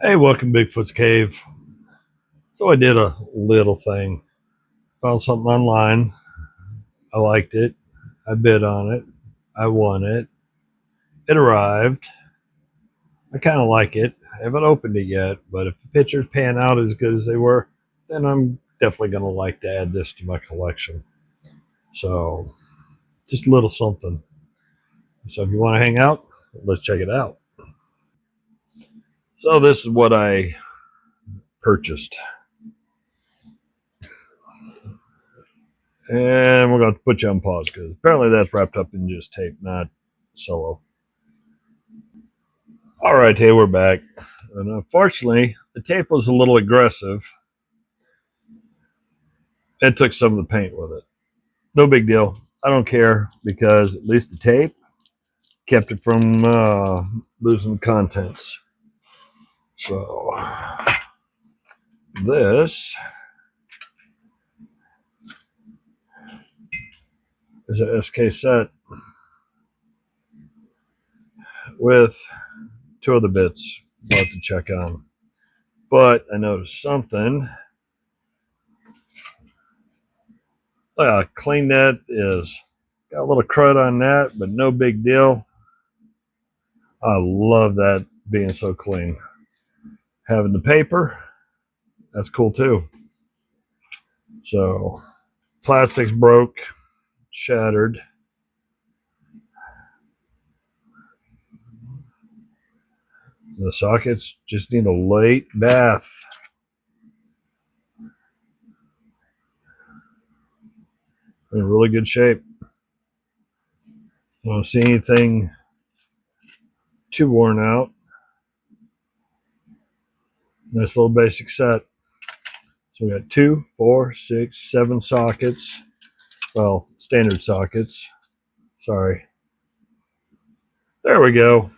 Hey, welcome Bigfoot's Cave. So I did a little thing. Found something online. I liked it. I bid on it. I won it. It arrived. I kind of like it. I haven't opened it yet, but if the pictures pan out as good as they were, then I'm definitely going to like to add this to my collection. So, just a little something. So, if you want to hang out, let's check it out. So, this is what I purchased. And we're going to put you on pause because apparently that's wrapped up in just tape, not solo. All right, hey, we're back. And unfortunately, the tape was a little aggressive. It took some of the paint with it. No big deal. I don't care because at least the tape kept it from losing contents. So, this is a SK set with two other bits I'll have to check on. But I noticed something. Clean that is got a little crud on that, but no big deal. I love that being so clean. Having the paper, that's cool too. So, plastics broke, shattered. The sockets just need a late bath. In really good shape. I don't see anything too worn out. Nice little basic set. So we got 2, 4, 6, 7 sockets. Well, standard sockets. Sorry. There we go.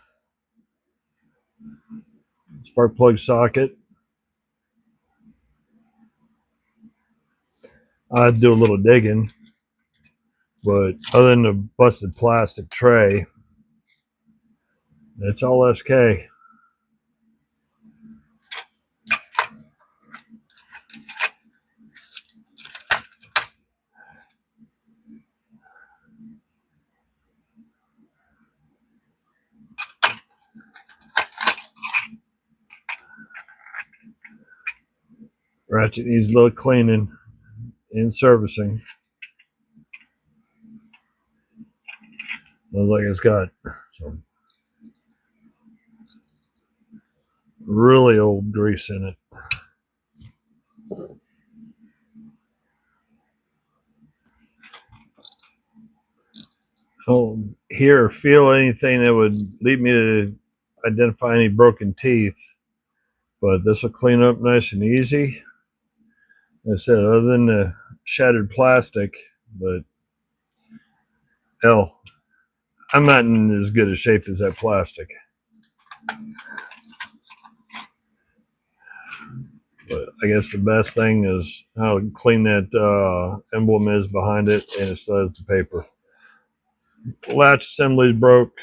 Spark plug socket. I'd do a little digging, but other than the busted plastic tray, it's all SK. Ratchet needs a little cleaning and servicing. Looks like it's got some really old grease in it. Don't hear or feel anything that would lead me to identify any broken teeth, but this will clean up nice and easy. Like I said, other than the shattered plastic, but hell, I'm not in as good a shape as that plastic. But I guess the best thing is how clean that emblem is behind it, and it still has the paper. The latch assembly broke,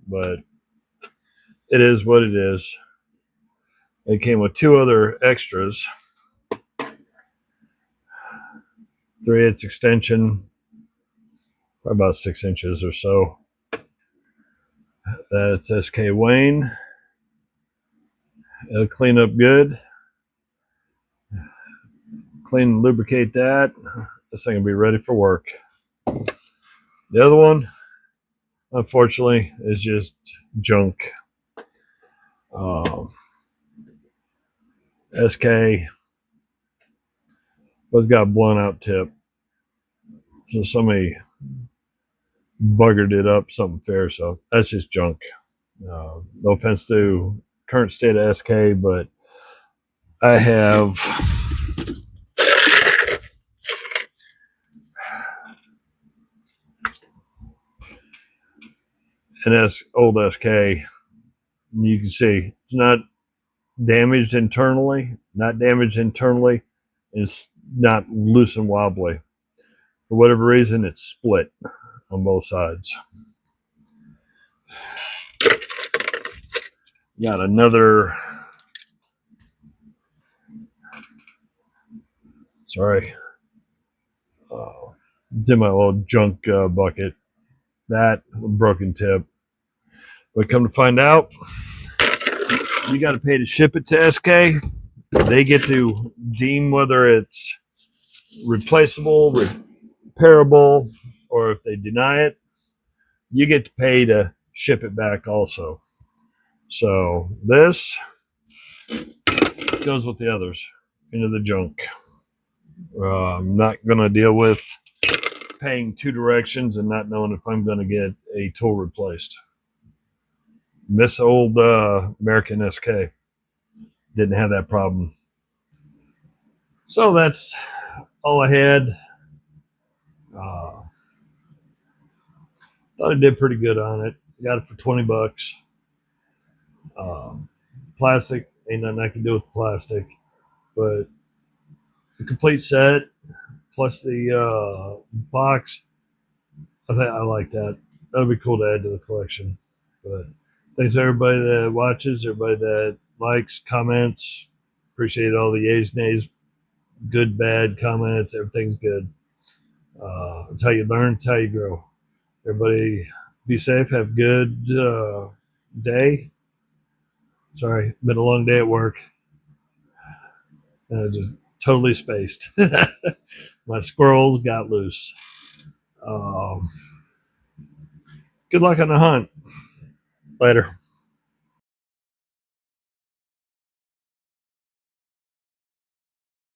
but it is what it is. It came with 2 other extras. 3/8 extension, about 6 inches or so. That's SK Wayne. It'll clean up good. Clean and lubricate that. This thing will be ready for work. The other one, unfortunately, is just junk. SK was got a blown out tip. So somebody buggered it up something fair. So that's just junk. No offense to current state of SK, but I have an old SK. You can see it's not damaged internally, It's not loose and wobbly. For whatever reason, it's split on both sides. Got another Sorry. It's in my little junk bucket. That broken tip. But come to find out, you got to pay to ship it to SK. They get to deem whether it's replaceable, repairable, or if they deny it, you get to pay to ship it back also. So this goes with the others into the junk. I'm not going to deal with paying two directions and not knowing if I'm going to get a tool replaced. Miss old American SK didn't have that problem. So that's all I had. Thought I did pretty good on it. Got it for $20. Plastic, ain't nothing I can do with the plastic, but the complete set plus the box, I think I like that. That'd be cool to add to the collection. But thanks to everybody that watches, everybody that likes, comments. Appreciate all the yays, nays, good, bad comments. Everything's good. It's how you learn, it's how you grow. Everybody be safe. Have a good day. Sorry, been a long day at work. Just totally spaced. My squirrels got loose. Um, Good luck on the hunt. Later.